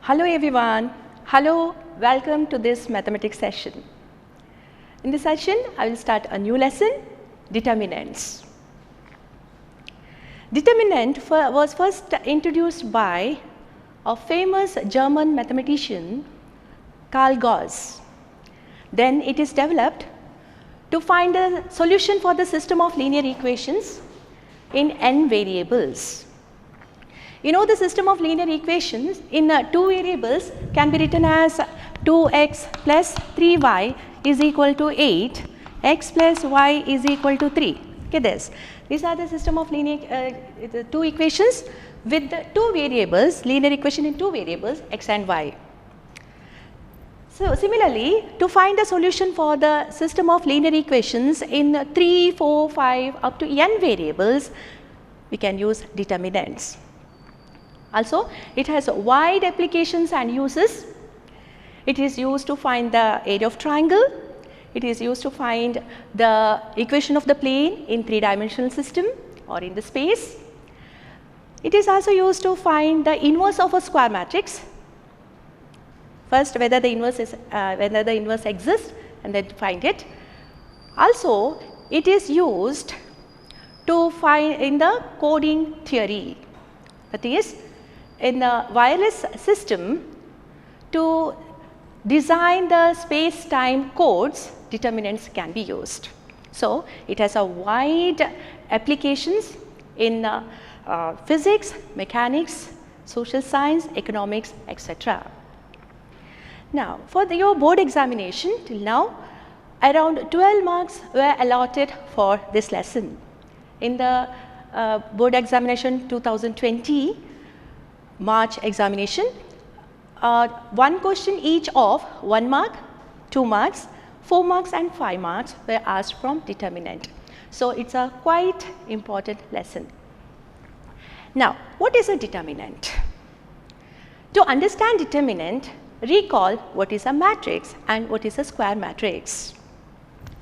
Hello everyone. Hello, welcome to this mathematics session. In this session, I will start a new lesson, determinants. Determinant was first introduced by a famous German mathematician, Carl Gauss. Then it is developed to find a solution for the system of linear equations in n variables. You know, the system of linear equations in two variables can be written as 2x plus 3y is equal to 8, x plus y is equal to 3. Look at this. These are the system of linear two equations with the two variables, linear equation in two variables x and y. So similarly, to find a solution for the system of linear equations in 3, 4, 5 up to n variables, we can use determinants. Also, it has wide applications and uses. It is used to find the area of triangle. It is used to find the equation of the plane in three-dimensional system or in the space. It is also used to find the inverse of a square matrix. First, whether the inverse exists, and then find it. Also, it is used to find in the coding theory. That is, in the wireless system, to design the space-time codes, determinants can be used. So, it has a wide applications in physics, mechanics, social science, economics, etc. Now, for your board examination till now, around 12 marks were allotted for this lesson. In the board examination 2020 March examination, one question each of 1 mark, 2 marks, 4 marks and 5 marks were asked from determinant. So, it is a quite important lesson. Now, what is a determinant? To understand determinant, recall what is a matrix and what is a square matrix.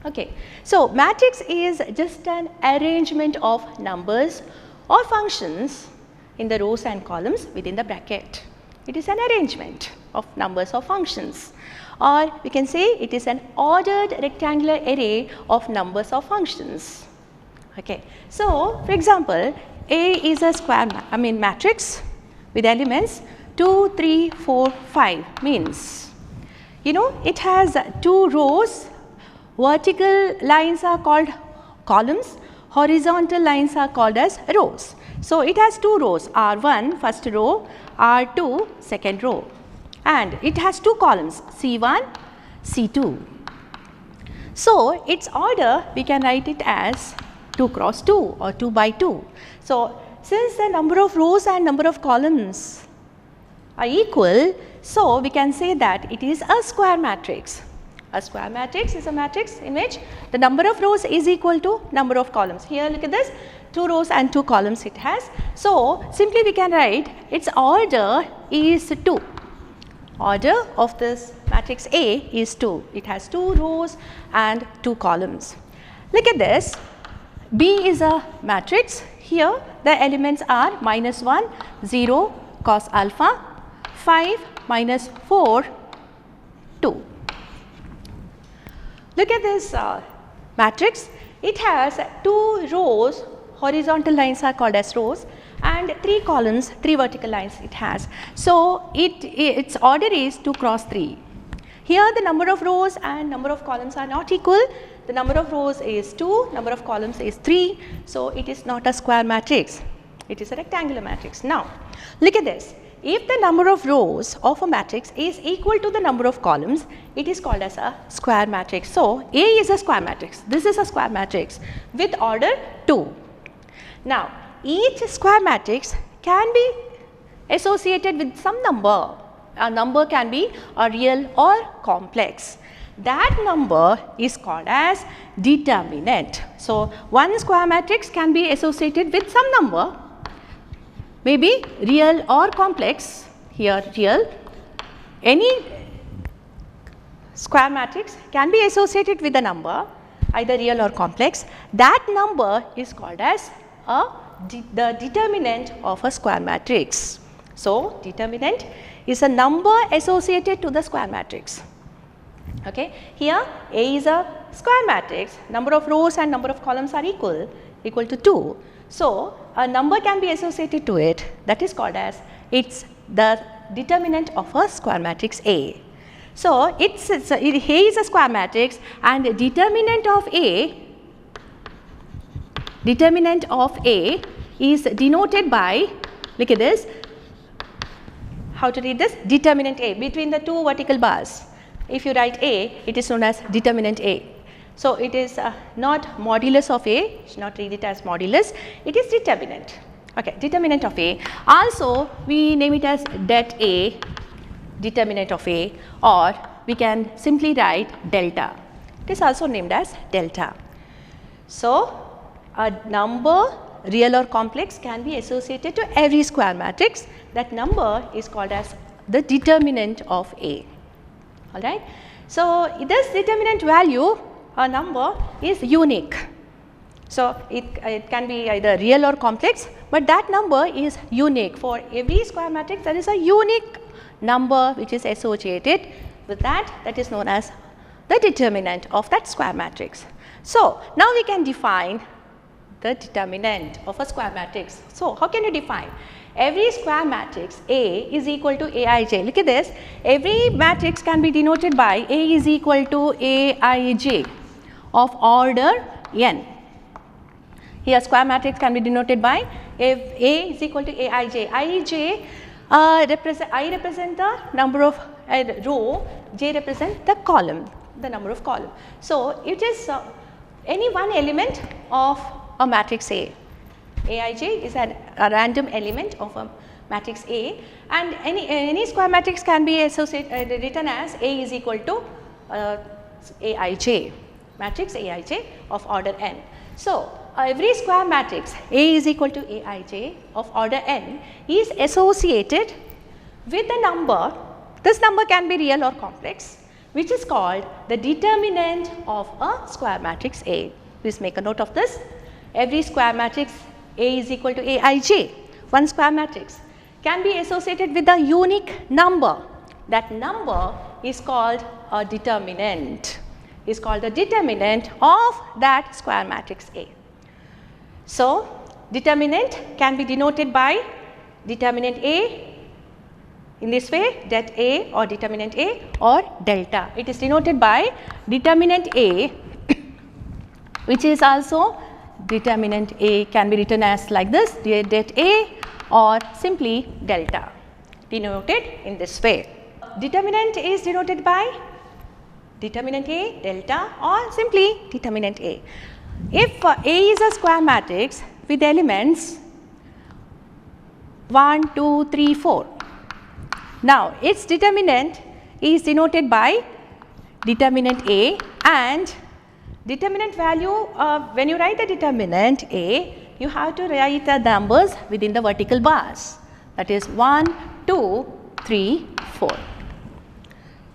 Okay. So, matrix is just an arrangement of numbers or functions in the rows and columns within the bracket. It is an arrangement of numbers or functions, or we can say it is an ordered rectangular array of numbers or functions. Okay. So, for example, A is a matrix with elements 2, 3, 4, 5 means, you know, it has two rows, vertical lines are called columns, horizontal lines are called as rows. So, it has two rows, R1 first row, R2 second row, and it has two columns, C1, C2. So, its order we can write it as 2 cross 2 or 2 by 2. So, since the number of rows and number of columns are equal, so we can say that it is a square matrix. A square matrix is a matrix in which the number of rows is equal to number of columns. Here look at this, 2 rows and 2 columns it has. So, simply we can write its order is 2. Order of this matrix A is 2. It has 2 rows and 2 columns. Look at this, B is a matrix. Here the elements are -1, 0, cos alpha, 5, -4, 2. Look at this matrix. It has 2 rows, horizontal lines are called as rows, and 3 columns, 3 vertical lines it has. So, its order is 2 cross 3. Here the number of rows and number of columns are not equal. The number of rows is 2, number of columns is 3. So, it is not a square matrix. It is a rectangular matrix. Now, look at this. If the number of rows of a matrix is equal to the number of columns, it is called as a square matrix. So, A is a square matrix. This is a square matrix with order 2. Now, each square matrix can be associated with some number. A number can be a real or complex. That number is called as determinant. So, one square matrix can be associated with some number, maybe real or complex. Here real, any square matrix can be associated with a number, either real or complex. That number is called as the determinant of a square matrix. So, determinant is a number associated to the square matrix. Okay. Here A is a square matrix, number of rows and number of columns are equal to 2. So, a number can be associated to it, that is called as it's the determinant of a square matrix A. So, A is a square matrix and the determinant of A is denoted by, look at this, how to read this? Determinant A between the two vertical bars. If you write A, it is known as determinant A. So, it is not modulus of A, you should not read it as modulus, it is determinant. Okay, determinant of A. Also, we name it as det A, determinant of A, or we can simply write delta. It is also named as delta. So, a number, real or complex, can be associated to every square matrix. That number is called as the determinant of A. Alright. So, this determinant value, a number, is unique. So, it can be either real or complex, but that number is unique. For every square matrix, there is a unique number which is associated with that is known as the determinant of that square matrix. So, now we can define the determinant of a square matrix. So, how can you define? Every square matrix A is equal to Aij. Look at this. Every matrix can be denoted by A is equal to Aij of order n. Here square matrix can be denoted by if A is equal to Aij. I represent the number of row, J represent the column, the number of column. So, it is any one element of a matrix A. Aij is a random element of a matrix A, and any square matrix can be written as A is equal to Aij, matrix Aij of order n. So, every square matrix A is equal to Aij of order n is associated with a number. This number can be real or complex, which is called the determinant of a square matrix A. Please make a note of this. Every square matrix A is equal to Aij, one square matrix, can be associated with a unique number. That number is called a determinant, is called the determinant of that square matrix A. So, determinant can be denoted by determinant A in this way, det A or determinant A or delta. It is denoted by determinant A which is also determinant A, can be written as like this, det A or simply delta, denoted in this way. Determinant is denoted by determinant A, delta or simply determinant A. If A is a square matrix with elements 1, 2, 3, 4. Now, its determinant is denoted by determinant A, and determinant value, when you write the determinant A, you have to write the numbers within the vertical bars, that is 1, 2, 3, 4.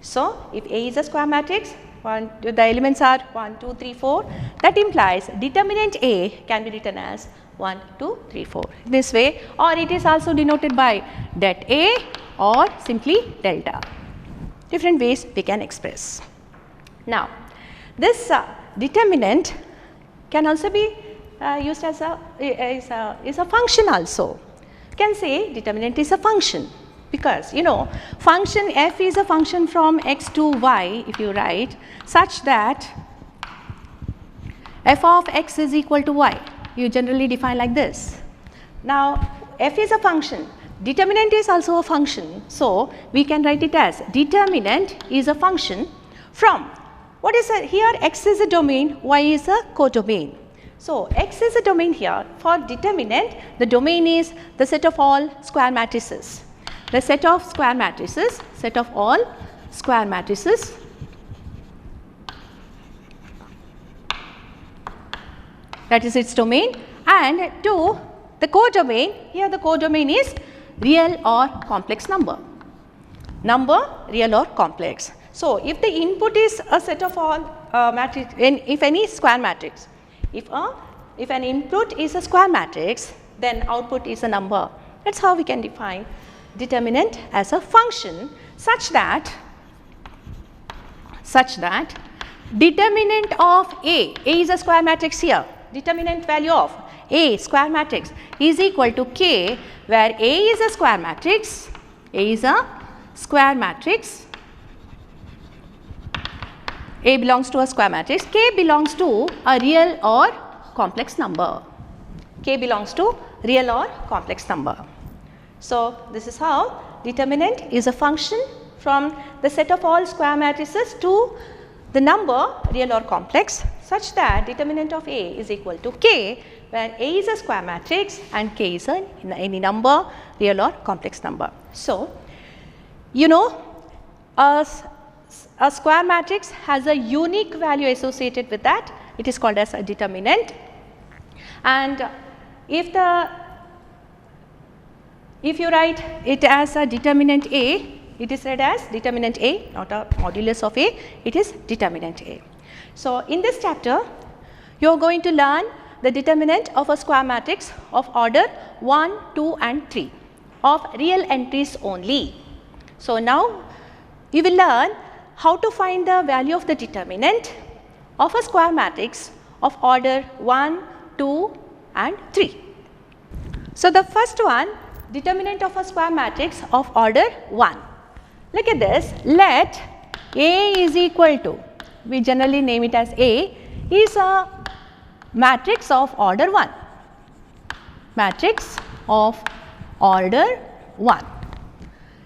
So, if A is a square matrix, the elements are 1, 2, 3, 4, that implies determinant A can be written as 1, 2, 3, 4 this way, or it is also denoted by det A or simply delta. Different ways we can express. Now, this determinant can also be used as a function also. You can say determinant is a function, because you know function f is a function from x to y, if you write such that f of x is equal to y. You generally define like this. Now, f is a function, determinant is also a function. So, we can write it as determinant is a function from, what is here, x is a domain, y is a codomain. So, x is a domain here. For determinant, the domain is the set of all square matrices. The set of square matrices, set of all square matrices that is its domain, and 2, the codomain, here the codomain is real or complex number. Number, real or complex. So, if the input is a set of all matrix, if any square matrix, if an input is a square matrix, then output is a number. That is how we can define determinant as a function such that determinant of A is a square matrix here, determinant value of A square matrix is equal to K, where A is a square matrix, A belongs to a square matrix, K belongs to a real or complex number. K belongs to real or complex number. So, this is how determinant is a function from the set of all square matrices to the number real or complex such that determinant of A is equal to K, where A is a square matrix and K is any number, real or complex number. So, you know, a square matrix has a unique value associated with that, it is called as a determinant, and if you write it as a determinant A, it is read as determinant A, not a modulus of A, it is determinant A. So, in this chapter you are going to learn the determinant of a square matrix of order 1, 2 and 3 of real entries only. So, now you will learn how to find the value of the determinant of a square matrix of order 1, 2 and 3. So, the first one, determinant of a square matrix of order 1. Look at this, let A is equal to, we generally name it as A, is a matrix of order 1, matrix of order 1.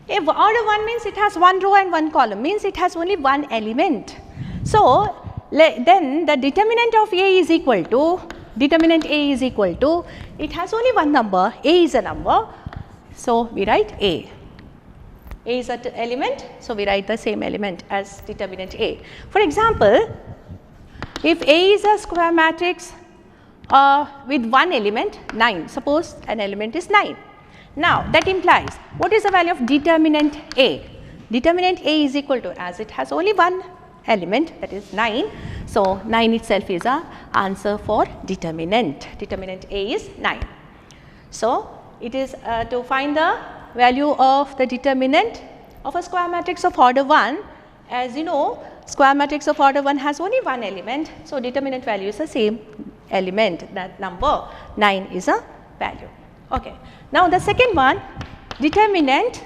If order 1 means it has one row and one column, means it has only one element. So, then the determinant of A is equal to, it has only one number, A is a number, so we write A. A is an element, so we write the same element as determinant A. For example, if A is a square matrix with one element 9, suppose an element is 9. Now, that implies what is the value of determinant A? Determinant A is equal to, as it has only one element, that is 9. So, 9 itself is a answer for determinant. Determinant A is 9. So, it is to find the value of the determinant of a square matrix of order 1. As you know, square matrix of order 1 has only one element. So, determinant value is the same element, that number 9 is a value. Okay. Now, the second one, determinant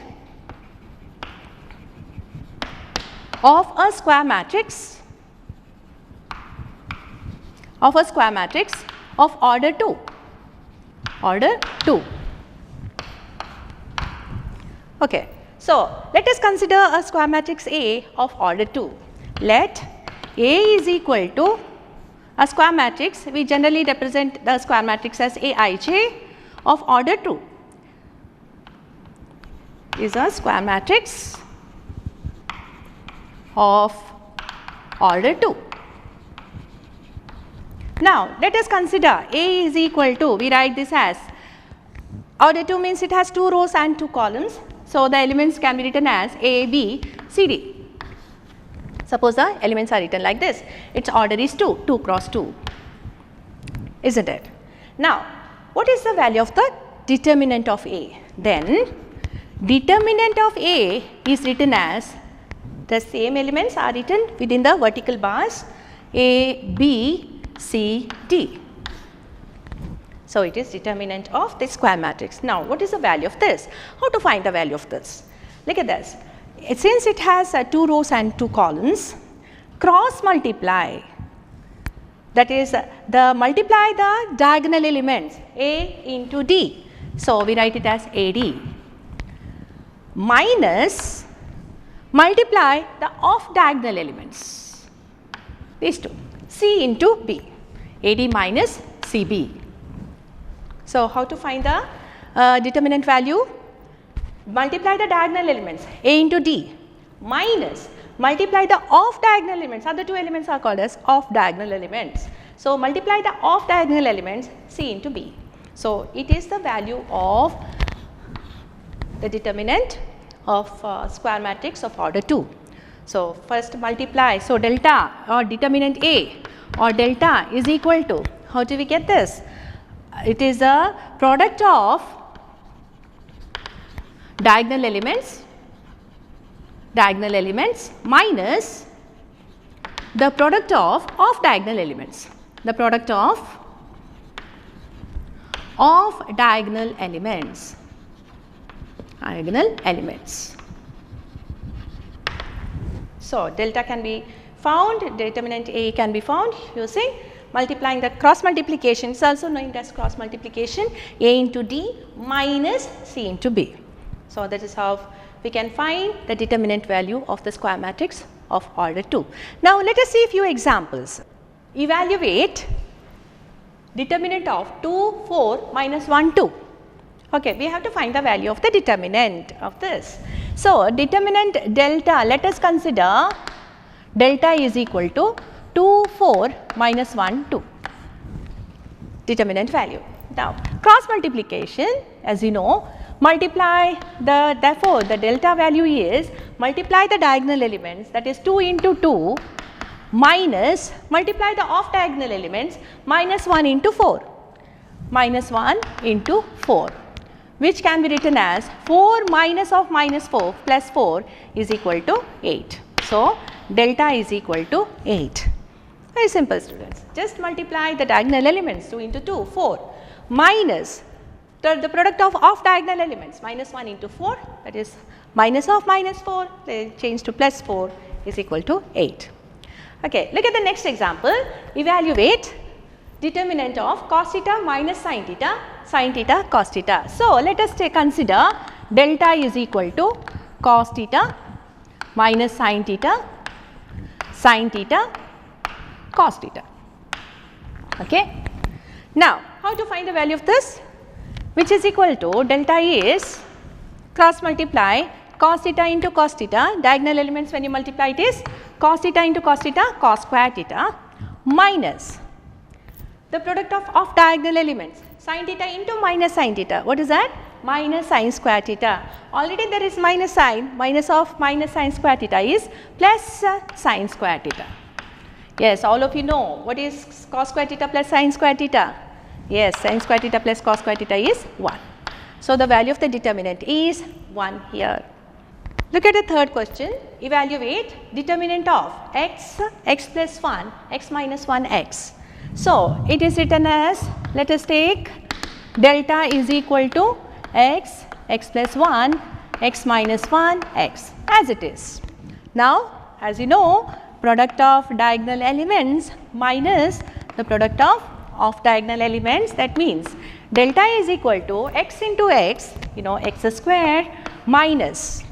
of a square matrix of order 2. Okay. So, let us consider a square matrix A of order 2. Let A is equal to a square matrix, we generally represent the square matrix as Aij of order 2 is a square matrix of order 2. Now, let us consider A is equal to, we write this as, order 2 means it has 2 rows and 2 columns. So, the elements can be written as A, B, C, D. Suppose the elements are written like this, its order is 2, 2 cross 2, isn't it? Now, what is the value of the determinant of A? Then, determinant of A is written as, the same elements are written within the vertical bars A, B, C, D. So, it is determinant of the square matrix. Now, what is the value of this? How to find the value of this? Look at this. Since it has 2 rows and 2 columns, cross multiply, that is multiply the diagonal elements A into D. So, we write it as AD minus multiply the off diagonal elements, these two, C into B, AD minus CB. So, how to find the determinant value? Multiply the diagonal elements A into D minus multiply the off diagonal elements, other two elements are called as off diagonal elements. So, multiply the off diagonal elements C into B. So, it is the value of the determinant of square matrix of order 2. So, first multiply. So, delta or determinant A or delta is equal to, how do we get this? It is a product of diagonal elements minus the product of diagonal elements, the product of diagonal elements. So, delta can be found, determinant A can be found using multiplying the cross multiplication. It is also known as cross multiplication, A into D minus C into B. So, that is how we can find the determinant value of the square matrix of order 2. Now, let us see a few examples. Evaluate determinant of 2, 4, minus 1, 2. Okay, we have to find the value of the determinant of this. So, determinant delta, let us consider delta is equal to 2, 4, minus 1, 2, determinant value. Now, cross multiplication, as you know, multiply therefore, the delta value is multiply the diagonal elements, that is 2 into 2 minus multiply the off diagonal elements minus 1 into 4, which can be written as 4 minus of minus 4 plus 4 is equal to 8. So, delta is equal to 8. Very simple, students. Just multiply the diagonal elements 2 into 2, 4 minus the product of off diagonal elements minus 1 into 4, that is minus of minus 4, they change to plus 4 is equal to 8. Okay, look at the next example. Evaluate determinant of cos theta minus sin theta cos theta. So, let us consider delta is equal to cos theta minus sin theta cos theta. Okay. Now, how to find the value of this? Which is equal to delta is cross multiply cos theta into cos theta, diagonal elements when you multiply it is cos theta into cos theta cos square theta minus the product of off diagonal elements sin theta into minus sin theta. What is that? Minus sin square theta. Already there is minus sign, minus of minus sin square theta is plus sin square theta. Yes, all of you know what is cos square theta plus sin square theta. Yes, sin square theta plus cos square theta is 1. So, the value of the determinant is 1 here. Look at the third question. Evaluate determinant of x plus 1, x minus 1 x. So, it is written as, let us take delta is equal to x plus 1, x minus 1 x as it is. Now, as you know, product of diagonal elements minus the product of diagonal elements, that means delta is equal to x into x, you know, x square minus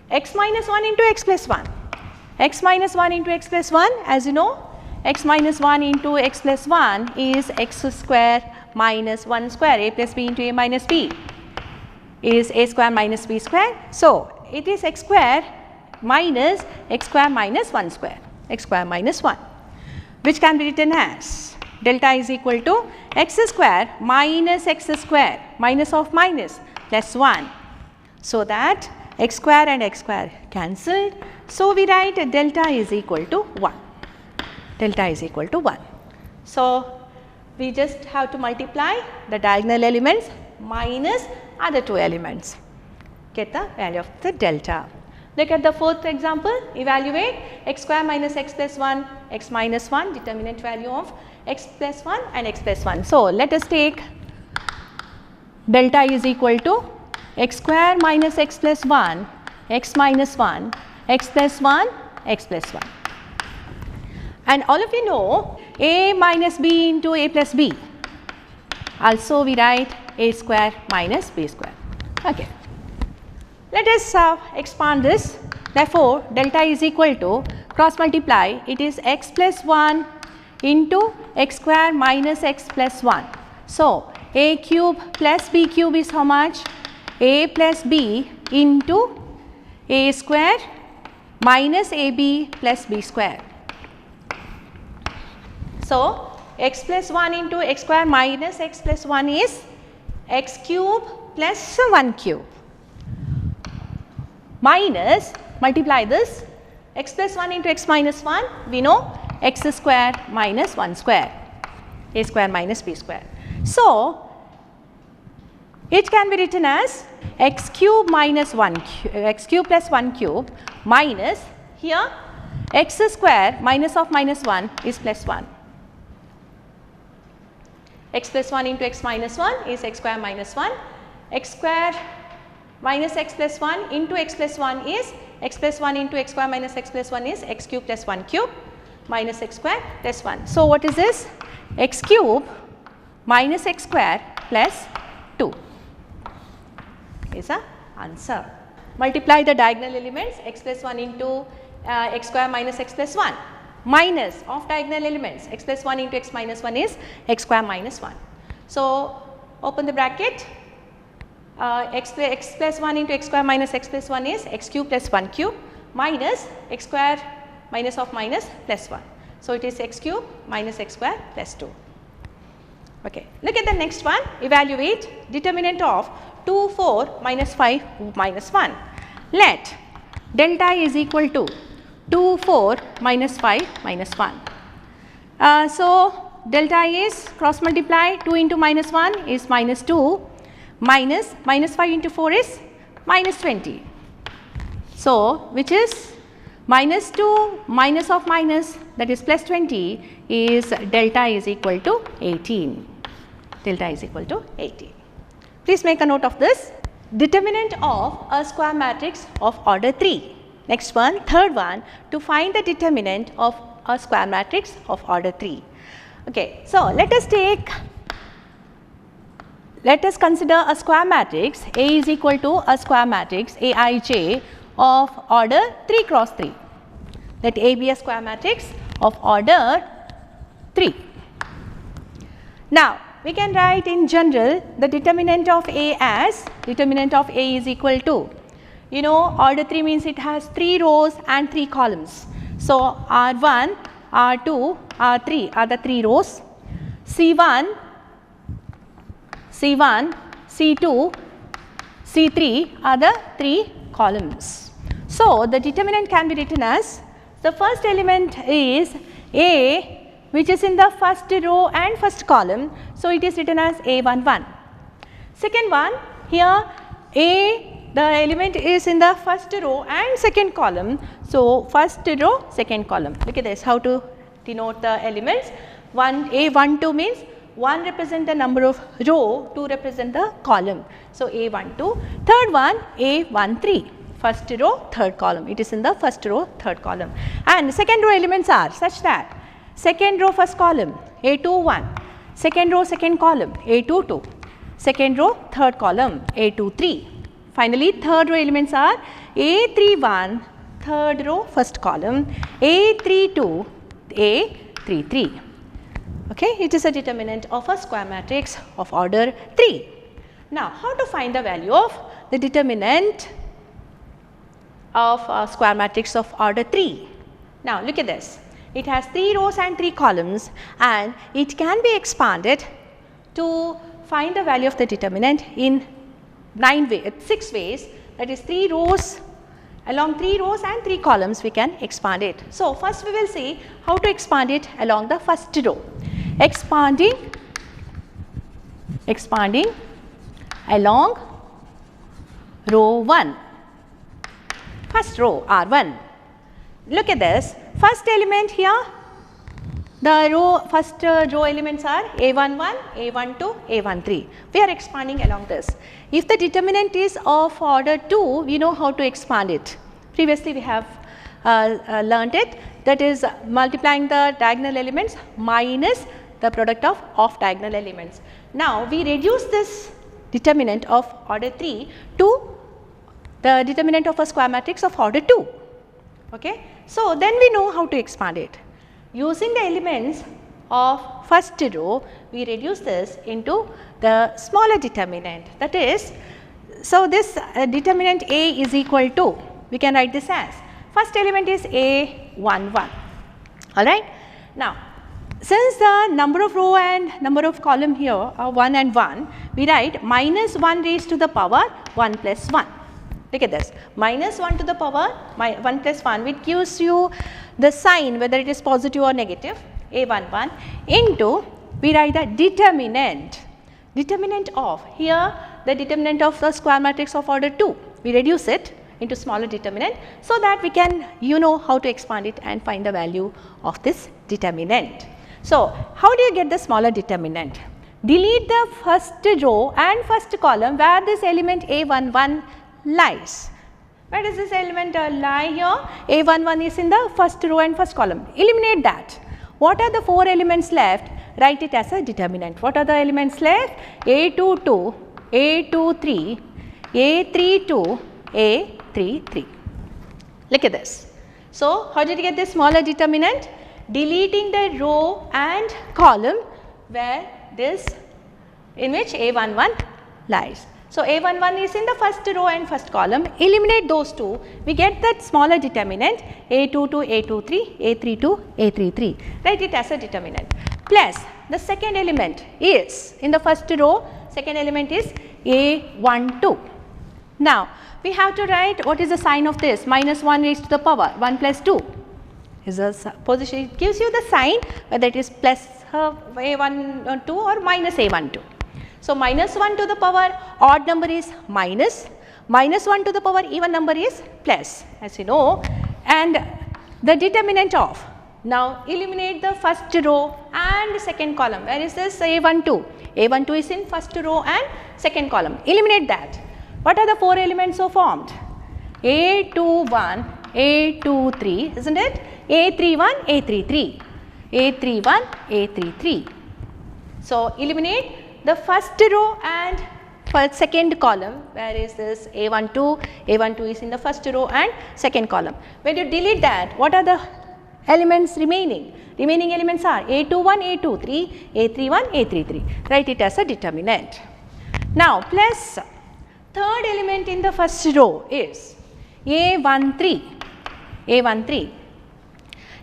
x minus 1 into x plus 1, x minus 1 into x plus 1, as you know, x minus 1 into x plus 1 is x square minus 1 square, a plus b into a minus b is a square minus b square. So, it is x square minus x square minus 1 square, x square minus 1, which can be written as delta is equal to x square minus x square minus of minus plus 1. So, that x square and x square cancelled. So, we write delta is equal to 1, delta is equal to 1. So, we just have to multiply the diagonal elements minus other two elements, get the value of the delta. Look at the fourth example. Evaluate x square minus x plus 1, x minus 1, determinant value of x plus 1 and x plus 1. So, let us take delta is equal to x square minus x plus 1, x minus 1, x plus 1, x plus 1. And all of you know a minus b into a plus b. Also, we write a square minus b square. Okay. Let us expand this. Therefore, delta is equal to cross multiply, it is x plus 1 into x square minus x plus 1. So, a cube plus b cube is how much? A plus b into a square minus ab plus b square. So, x plus 1 into x square minus x plus 1 is x cube plus 1 cube minus multiply this x plus 1 into x minus 1, we know x square minus 1 square, a square minus b square. So, It can be written as x cube minus 1 x cube plus 1 cube minus here x square minus of minus 1 is plus 1. X plus 1 into x minus 1 is x square minus 1. X square minus x plus 1 into x plus 1 is x plus 1 into x square minus x plus 1 is x cube plus 1 cube minus x square plus 1. So, what is this? X cube minus x square plus 2 is the answer. Multiply the diagonal elements x plus 1 into x square minus x plus 1 minus of diagonal elements x plus 1 into x minus 1 is x square minus 1. So, open the bracket, x plus 1 into x square minus x plus 1 is x cube plus 1 cube minus x square minus of minus plus 1. So, it is x cube minus x square plus 2. Okay. Look at the next one, evaluate determinant of 2, 4 minus 5 minus 1. Let delta is equal to 2, 4 minus 5 minus 1. So, delta is cross multiply 2 into minus 1 is minus 2 minus 5 into 4 is minus 20. So, which is minus 2 minus of minus, that is plus 20, is delta is equal to 18. Delta is equal to 18. Please make a note of this. Determinant of a square matrix of order 3. Next one, third one, to find the determinant of a square matrix of order 3. Okay, so let us consider a square matrix A is equal to a square matrix Aij of order 3 cross 3. Let A be a square matrix of order 3. Now, we can write in general the determinant of A as determinant of A is equal to, you know, order 3 means it has 3 rows and 3 columns. So, R1, R2, R3 are the 3 rows, C1, C2, C3 are the 3 columns. So, the determinant can be written as, the first element is A, which is in the first row and first column. So, it is written as A11. Second one, here A, the element is in the first row and second column. So, first row, second column. Look at this, how to denote the elements. A12 means 1 represent the number of row, 2 represent the column. So, A12. Third one, A13. First row, third column. It is in the first row, third column. And second row elements are such that second row, first column, A21. Second row, second column, A22. Second row, third column, A23. Finally, third row elements are A31, third row, first column, A32, A33. Okay, it is a determinant of a square matrix of order 3. Now, how to find the value of the determinant of a square matrix of order 3? Now, look at this. It has 3 rows and 3 columns, and it can be expanded to find the value of the determinant in 6 ways, that is 3 rows, along 3 rows and 3 columns we can expand it. So, first we will see how to expand it along the first row. Expanding along row 1, first row R1. Look at this, first element here, the first row elements are A11, A12, A13. We are expanding along this. If the determinant is of order 2, we know how to expand it. Previously we have learnt it, that is multiplying the diagonal elements minus the product of off diagonal elements. Now, we reduce this determinant of order 3 to the determinant of a square matrix of order 2. Okay. So, then we know how to expand it. Using the elements of first row, we reduce this into the smaller determinant, that is, so this determinant A is equal to, we can write this as, first element is A11, alright. Now, since the number of row and number of column here are 1 and 1, we write minus 1 raised to the power 1 plus 1. Look at this, minus 1 to the power 1 plus 1, which gives you the sign whether it is positive or negative, A11, into, we write the determinant of, here the determinant of the square matrix of order 2. We reduce it into smaller determinant so that we can how to expand it and find the value of this determinant. So, how do you get the smaller determinant? Delete the first row and first column where this element A11 lies. Where does this element lie here? A11 is in the first row and first column. Eliminate that. What are the 4 elements left? Write it as a determinant. What are the elements left? A22, A23, A32, A33. Look at this. So, how did you get this smaller determinant? Deleting the row and column where this in which A11 lies. So, A11 is in the first row and first column. Eliminate those two. We get that smaller determinant A22, A23, A32, A33. Write it as a determinant. Plus the second element is in the first row, second element is A12. Now, we have to write what is the sign of this, minus 1 raised to the power 1 plus 2 is a position. It gives you the sign whether it is plus A12 or minus A12. So, minus 1 to the power odd number is minus 1 to the power even number is plus, as you know, and the determinant of. Now, eliminate the first row and second column. Where is this A12? A12 is in first row and second column. Eliminate that. What are the 4 elements so formed? A21, A23, isn't it? A31, A33, A31, A33. So, eliminate the first row and second column. Where is this A12? A12 is in the first row and second column. When you delete that, what are the elements remaining? Remaining elements are A21, A23, A31, A33. Write it as a determinant. Now, plus third element in the first row is A13. A13.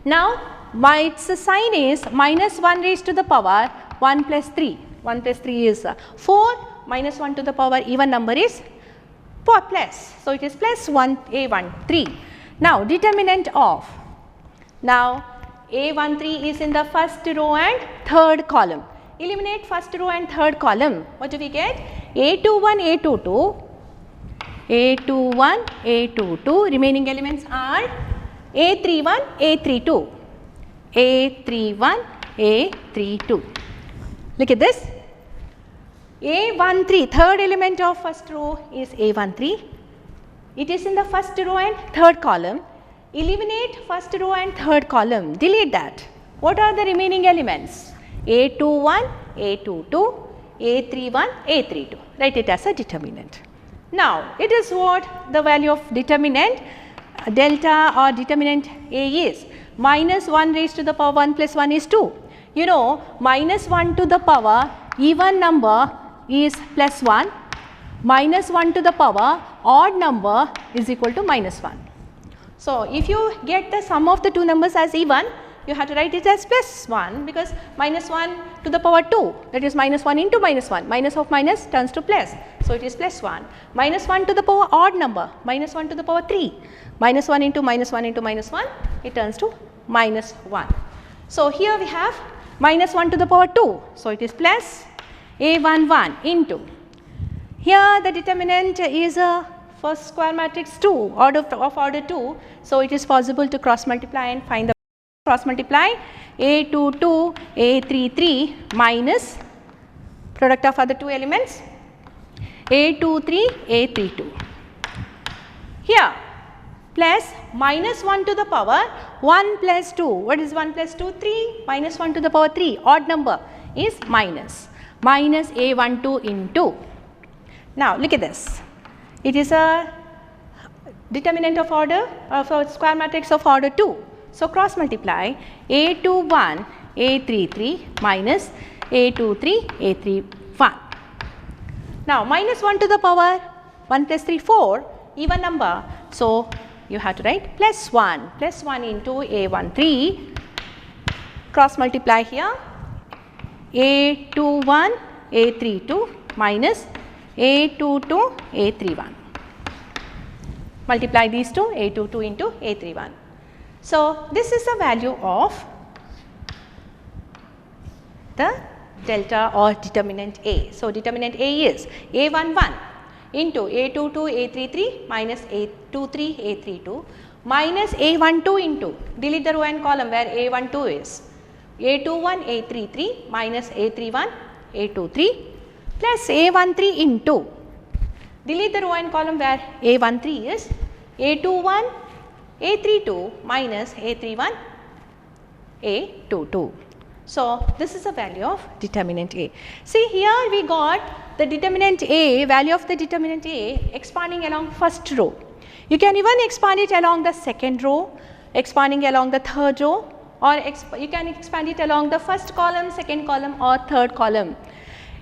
Now, its sign is minus 1 raised to the power 1 plus 3. 1 plus 3 is 4, minus 1 to the power even number is plus. So, it is plus 1 A13. Now, determinant of. Now, A13 is in the first row and third column. Eliminate first row and third column. What do we get? A21, A22, A21, A22. Remaining elements are A31, A32, A31, A32. Look at this. A13, third element of first row is A13. It is in the first row and third column. Eliminate first row and third column. Delete that. What are the remaining elements? A21, A22, A31, A32. Write it as a determinant. Now, it is what the value of determinant delta or determinant A is. Minus 1 raised to the power 1 plus 1 is 2. You know, minus 1 to the power even number is plus 1, minus 1 to the power odd number is equal to minus 1. So, if you get the sum of the two numbers as even, you have to write it as plus 1 because minus 1 to the power 2, that is minus 1 into minus 1, minus of minus turns to plus. So, it is plus 1, minus 1 to the power odd number, minus 1 to the power 3, minus 1 into minus 1 into minus 1, it turns to minus 1. So, here we have minus 1 to the power 2. So, it is plus A11 into, here the determinant is a first square matrix 2 of order 2. So, it is possible to cross multiply and find the cross multiply A22, A33 minus product of other two elements A23, A32. Here plus minus 1 to the power 1 plus 2. What is 1 plus 2? 3. Minus 1 to the power 3. Odd number is minus. Minus A12 into. Now, look at this. It is a determinant of order of a square matrix of order 2. So, cross multiply A21, A33 minus A23, A31. Now, minus 1 to the power 1 plus 3, 4 even number. So, you have to write plus 1 into A13, cross multiply here A21, A32 minus A22, A31. Multiply these two, A22 into A31. So, this is the value of the delta or determinant A. So, determinant A is A11 into A22 A33 minus A23 A32 minus A12 into, delete the row and column where A12 is, A21 A33 minus A31 A23 plus A13 into, delete the row and column where A13 is A21 A32 minus A31 A22. So, this is the value of determinant A. See, here we got the determinant A, value of the determinant A expanding along first row. You can even expand it along the second row, expanding along the third row, or you can expand it along the first column, second column or third column.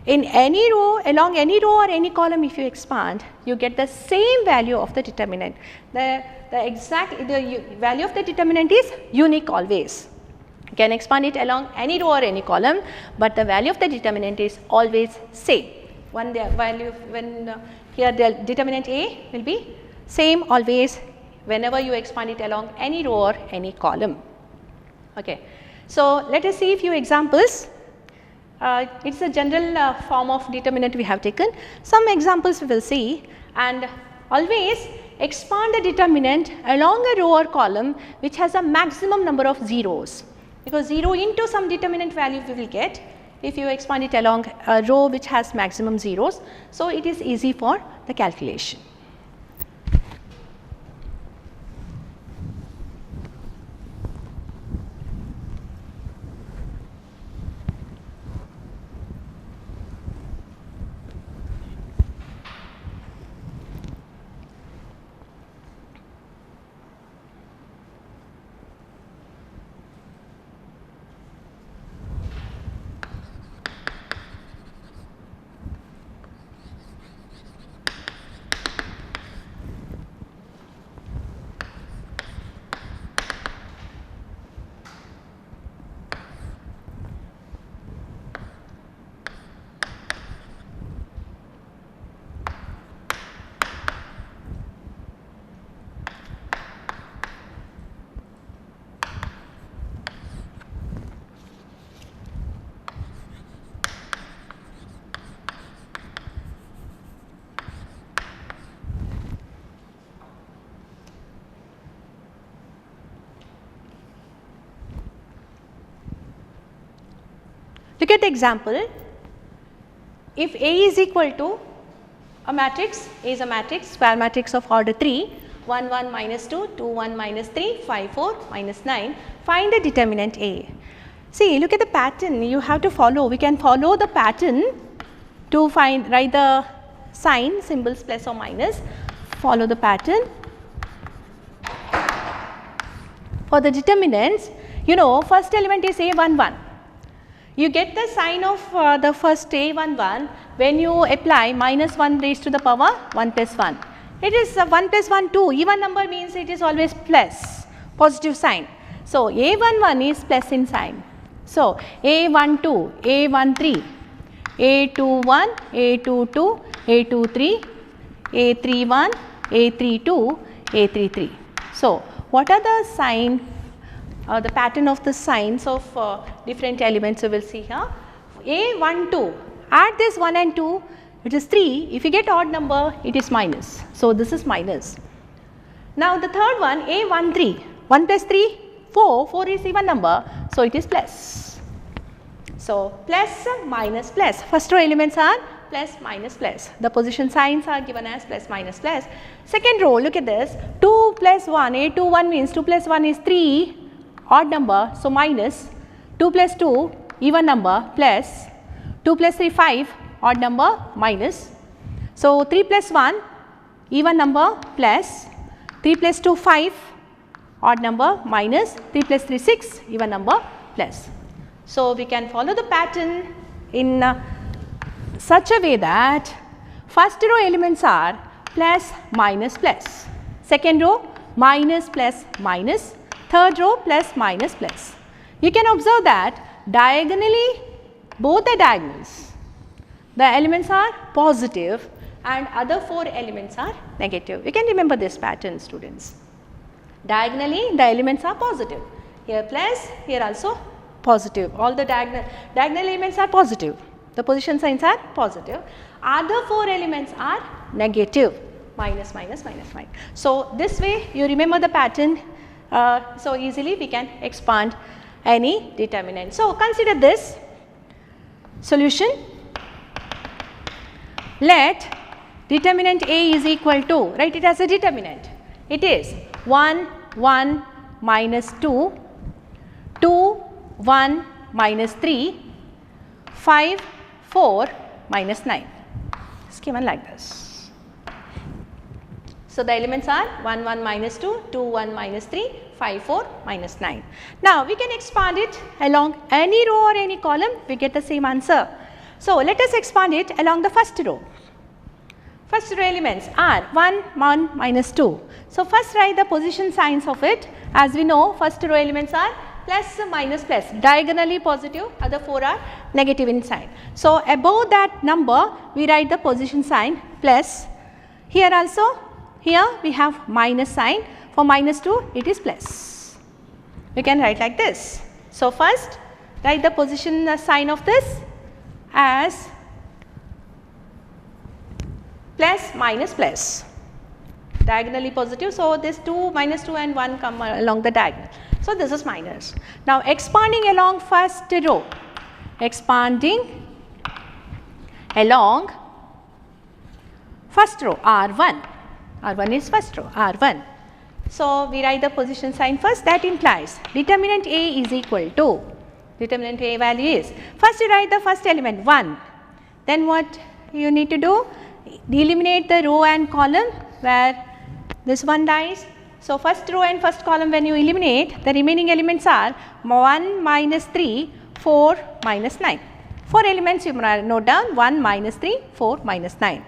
In any row, along any row or any column, if you expand, you get the same value of the determinant. The value of the determinant is unique always. You can expand it along any row or any column, but the value of the determinant is always same. Here the determinant A will be same always whenever you expand it along any row or any column. Okay. So, let us see a few examples. It is a general form of determinant we have taken. Some examples we will see, and always expand the determinant along a row or column which has a maximum number of zeros, because 0 into some determinant value we will get if you expand it along a row which has maximum zeros. So, it is easy for the calculation. Look at the example. If A is equal to a matrix, A is a matrix, square matrix of order 3, 1 1 minus 2, 2 1 minus 3, 5 4 minus 9, find the determinant A. See, look at the pattern you have to follow. We can follow the pattern to write the sign, symbols plus or minus, follow the pattern. For the determinants, you know, first element is A11. You get the sign of the first A11 when you apply minus 1 raised to the power 1 plus 1. It is 1 plus 1 2, even number means it is always plus, positive sign. So, A11 is plus in sign. So, A12, A13, A21, A22, A23, A31, A32, A33. So, what are the sign? The pattern of the signs of different elements we will see here. A12, add this 1 and 2, it is 3. If you get odd number, it is minus. So, this is minus. Now, the third one, A13, 1 plus 3, 4, 4 is even number. So, it is plus. So, plus, minus, plus. First row elements are plus, minus, plus. The position signs are given as plus, minus, plus. Second row, look at this, 2 plus 1, A21 means 2 plus 1 is 3. Odd number, so minus, 2 plus 2 even number, plus 2 plus 3 5 odd number, minus. So, 3 plus 1 even number, plus 3 plus 2 5 odd number, minus 3 plus 3 6 even number, plus. So, we can follow the pattern in such a way that first row elements are plus, minus, plus. Second row minus, plus, minus. Third row plus, minus, plus. You can observe that diagonally, both the diagonals, the elements are positive and other 4 elements are negative. You can remember this pattern, students. Diagonally, the elements are positive. Here plus, here also positive. All the diagonal elements are positive. The position signs are positive. Other 4 elements are negative, minus, minus, minus, minus. So, this way you remember the pattern, so easily we can expand any determinant. So, consider this solution. Let determinant A is equal to, write it as a determinant. It is 1, 1 minus 2, 2, 1 minus 3, 5, 4 minus 9. It's given like this. So, the elements are 1, 1 minus 2, 2, 1 minus 3, 5, 4 minus 9. Now, we can expand it along any row or any column, we get the same answer. So, let us expand it along the first row. First row elements are 1, 1 minus 2. So, first write the position signs of it. As we know, first row elements are plus, minus, plus, diagonally positive, other 4 are negative inside. So, above that number we write the position sign plus. Here also, here we have minus sign. For minus 2 it is plus. We can write like this. So, first write the position sign of this as plus, minus, plus, diagonally positive. So, this 2, minus 2 and 1 come along the diagonal. So, this is minus. Now, expanding along first row, expanding along first row R1, R1 is first row, R1. So, we write the position sign first, that implies determinant A is equal to, determinant A value is, first you write the first element 1, then what you need to do? Eliminate the row and column where this one dies. So, first row and first column when you eliminate, the remaining elements are 1 minus 3, 4 minus 9. 4 elements you note down, 1 minus 3, 4 minus 9.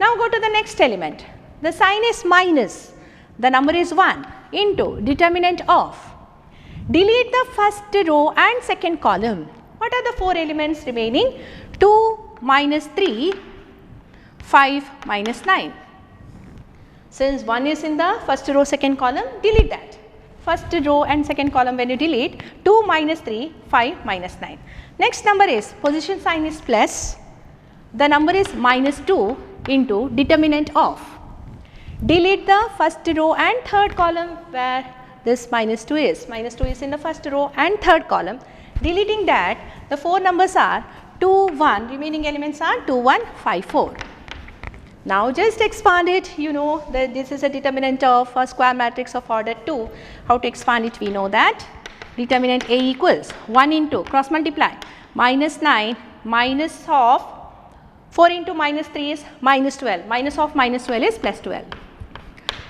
Now, go to the next element. The sign is minus, the number is 1 into determinant of. Delete the first row and second column. What are the 4 elements remaining? 2 minus 3, 5 minus 9. Since 1 is in the first row, second column, delete that. First row and second column when you delete, 2 minus 3, 5 minus 9. Next number is, position sign is plus, the number is minus 2 into determinant of. Delete the first row and third column where this minus 2 is. Minus 2 is in the first row and third column. Deleting that, the 4 numbers are 2, 1, remaining elements are 2, 1, 5, 4. Now, just expand it, you know that this is a determinant of a square matrix of order 2. How to expand it? We know that determinant A equals 1 into cross multiply minus 9 minus of 4 into minus 3 is minus 12, minus of minus 12 is plus 12,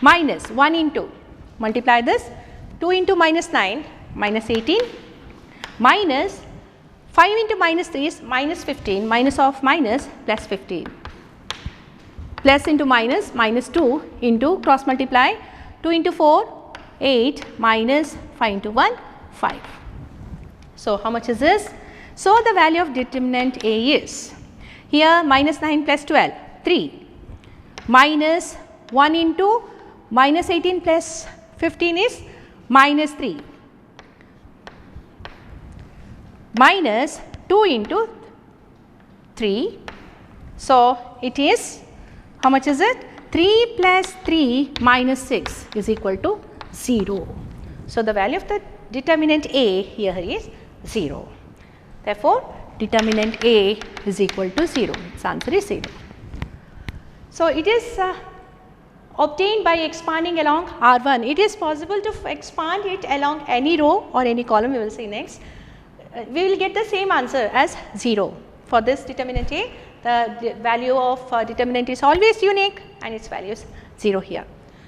minus 1 into multiply this 2 into minus 9 minus 18 minus 5 into minus 3 is minus 15, minus of minus plus 15. Plus into minus, minus 2 into cross multiply 2 into 4, 8 minus 5 into 1, 5. So, how much is this? So, the value of determinant A is here minus 9 plus 12, 3 minus 1 into minus 18 plus 15 is minus 3 minus 2 into 3. So, it is, how much is it? 3 plus 3 minus 6 is equal to 0. So, the value of the determinant A here is 0. Therefore, determinant A is equal to 0. Its answer is 0. So, it is obtained by expanding along R1. It is possible to expand it along any row or any column, we will see next. We will get the same answer as 0. For this determinant A, the value of determinant is always unique and its value is 0 here.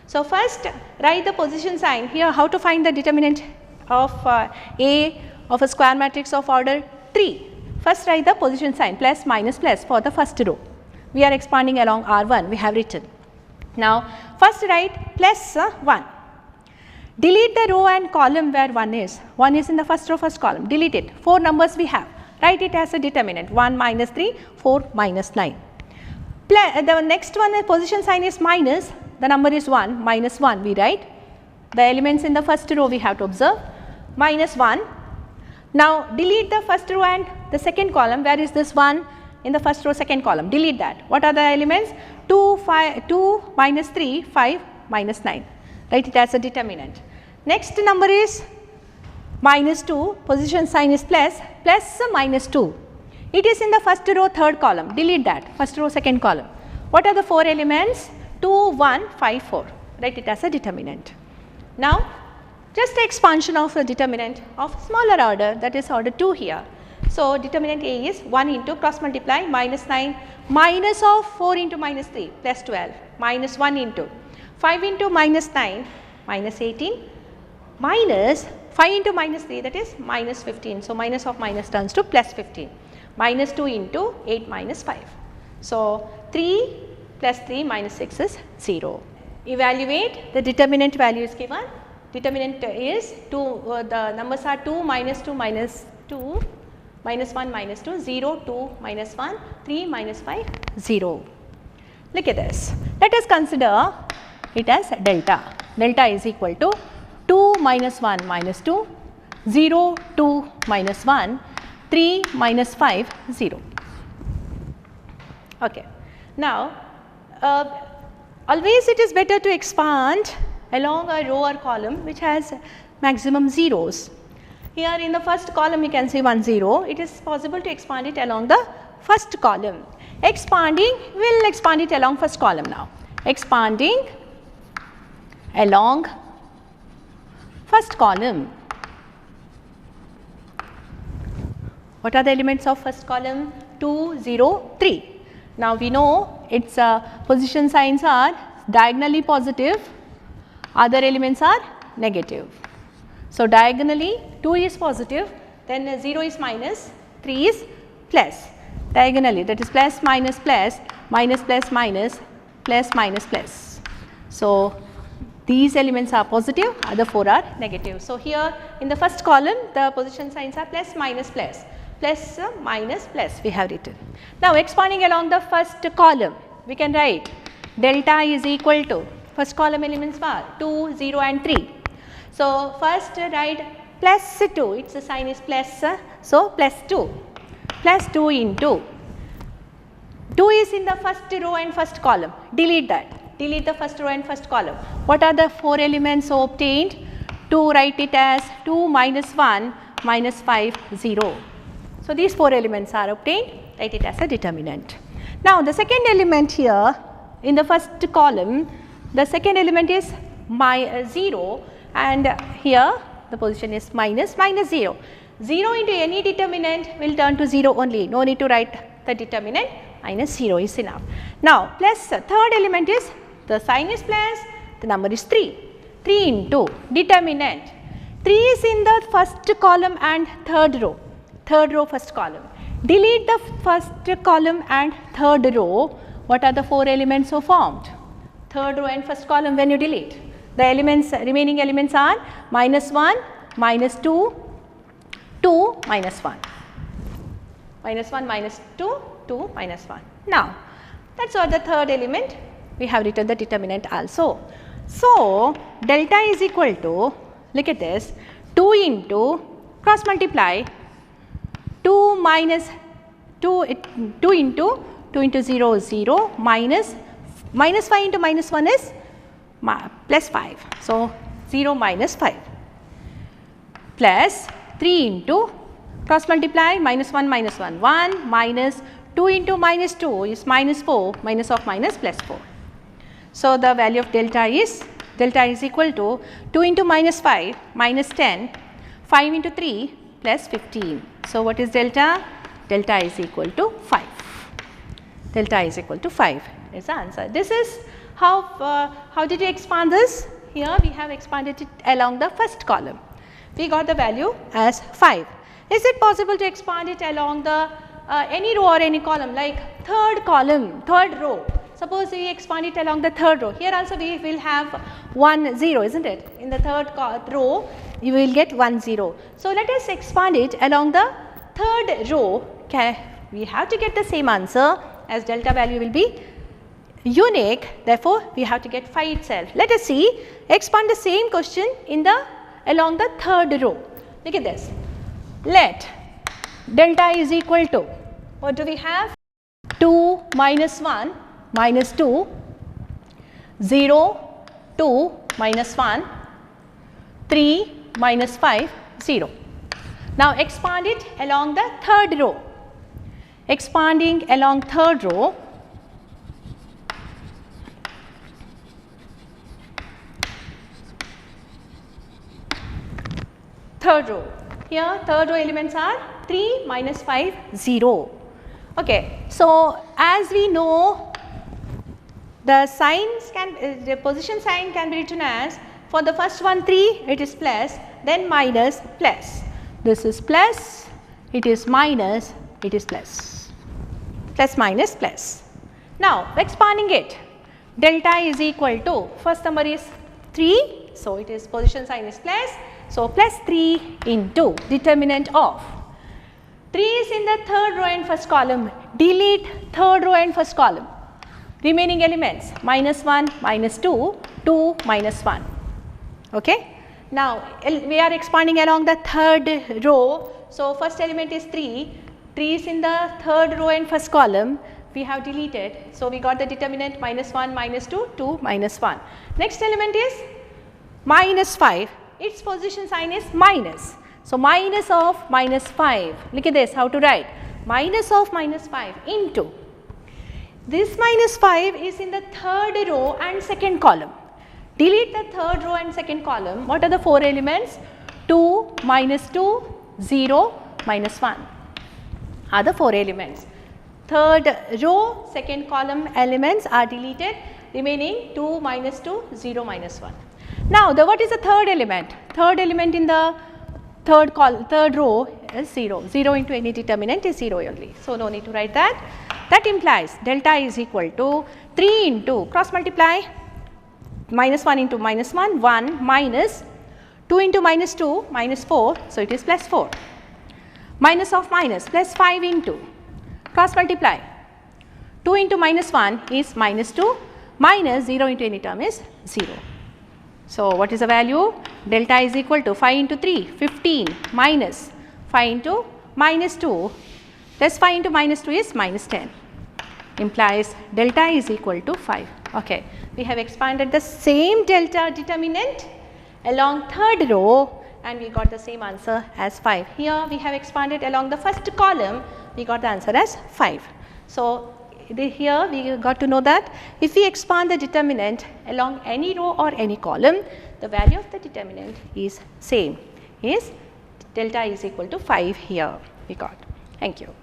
So, first write the position sign here. How to find the determinant of A of a square matrix of order 3? First write the position sign plus, minus, plus for the first row. We are expanding along R1, we have written. Now, first write plus 1. Delete the row and column where 1 is. 1 is in the first row, first column. Delete it. 4 numbers we have. Write it as a determinant 1 minus 3, 4 minus 9. The next one, the position sign is minus, the number is 1, minus 1 we write. The elements in the first row we have to observe, minus 1. Now delete the first row and the second column. Where is this 1 in the first row, second column? Delete that. What are the elements? 2 minus 3, 5 minus 9. Write it as a determinant. Next number is minus 2, position sign is plus minus 2. It is in the first row, third column. Delete that. First row, second column. What are the 4 elements? 2, 1, 5, 4. Write it as a determinant. Now just the expansion of a determinant of smaller order, that is order 2 here. So determinant A is 1 into cross multiply minus 9 minus of 4 into minus 3 plus 12 minus 1 into 5 into minus 9 minus 18 minus 5 into minus 3, that is minus 15. So minus of minus turns to plus 15 minus 2 into 8 minus 5. So 3 plus 3 minus 6 is 0. Evaluate, the determinant value is given. Determinant is 2, the numbers are 2 minus 2 minus 2, minus 1 minus 2, 0, 2 minus 1, 3 minus 5, 0. Look at this. Let us consider it as delta. Delta is equal to 2 minus 1 minus 2, 0, 2 minus 1, 3 minus 5, 0. Okay. Now, always it is better to expand along a row or column which has maximum zeros. Here in the first column you can see 1 0. It is possible to expand it along the first column. Expanding, we will expand it along first column now. Expanding along first column. What are the elements of first column? 2, 0, 3. Now we know its position signs are diagonally positive, other elements are negative. So diagonally 2 is positive, then 0 is minus, 3 is plus. Diagonally, that is plus minus plus, minus plus minus, plus minus plus. So these elements are positive, other 4 are negative. So here in the first column the position signs are plus minus plus, plus minus plus we have written. Now expanding along the first column, we can write delta is equal to, first column elements are 2, 0 and 3. So first write plus 2, its sign is plus, so plus 2 into 2 is in the first row and first column. Delete that, delete the first row and first column. What are the 4 elements so obtained? 2, write it as 2 minus 1 minus 5, 0. So these 4 elements are obtained, write it as a determinant. Now the second element here in the first column, the second element is 0 and here the position is minus 0. 0 into any determinant will turn to 0 only, no need to write the determinant, minus 0 is enough. Now plus third element is, the sign is plus, the number is 3. 3 into determinant, 3 is in the first column and third row first column. Delete the first column and third row. What are the 4 elements so formed? Third row and first column when you delete. The elements, remaining elements are minus 1, minus 2, 2, minus 1. Minus 1, minus 2, 2, minus 1. Now, that is what the third element, we have written the determinant also. So, delta is equal to, look at this, 2 into cross multiply 2 minus 2 into 0 is 0 minus 5 into minus 1 is plus 5. So, 0 minus 5 plus 3 into cross multiply minus 1 1 minus 2 into minus 2 is minus 4 minus of minus plus 4. So, the value of delta is equal to 2 into minus 5 minus 10, 5 into 3 plus 15. So, what is delta? Delta is equal to 5. Delta is equal to 5 is the answer. This is how did you expand this? Here we have expanded it along the first column. We got the value as 5. Is it possible to expand it along the any row or any column, like third column, third row? Suppose we expand it along the third row. Here also we will have 1 0, isn't it? In the third row you will get 1 0. So let us expand it along the third row. We have to get the same answer, as delta value will be unique, therefore we have to get 5 itself. Let us see, expand the same question in the along the third row. Look at this. let delta is equal to, what do we have? 2 minus 1 minus 2, 0, 2 minus 1, 3 minus 5, 0. Now expand it along the third row. Expanding along third row, third row. Here third row elements are 3 minus 5, 0. Okay. So as we know, the signs can, the position sign can be written as, for the first one 3 it is plus, then minus, plus. This is plus, it is minus, it is plus. Plus minus plus. Now expanding it, delta is equal to, first number is 3, so it is position sign is plus, so plus 3 into determinant of, 3 is in the third row and first column, delete third row and first column, remaining elements minus 1, minus 2, 2 minus 1. Okay. Now we are expanding along the third row, so first element is 3, 3 is in the third row and first column, we have deleted, so we got the determinant minus 1, minus 2, 2 minus 1. Next element is minus 5, its position sign is minus, so minus of minus 5, look at this, how to write, minus of minus 5 into, this minus 5 is in the third row and second column. Delete the third row and second column. What are the 4 elements? 2, minus 2, 0, minus 1 are the 4 elements. Third row, second column elements are deleted, remaining 2, minus 2, 0, minus 1. Now what is the third element? Third element in the third row is 0. 0 into any determinant is 0 only. So no need to write that. That implies delta is equal to 3 into, cross multiply, minus 1 into minus 1, 1 minus 2 into minus 2, minus 4, so it is plus 4. Minus of minus, plus 5 into, cross multiply, 2 into minus 1 is minus 2, minus 0 into any term is 0. So what is the value? Delta is equal to 5 into 3, 15, minus 5 into minus 2, plus 5 into minus 2 is minus 10. Implies delta is equal to 5. Okay. We have expanded the same delta determinant along third row and we got the same answer as 5. Here we have expanded along the first column, we got the answer as 5. So here we got to know that if we expand the determinant along any row or any column, the value of the determinant is same, is delta is equal to 5 here we got. Thank you.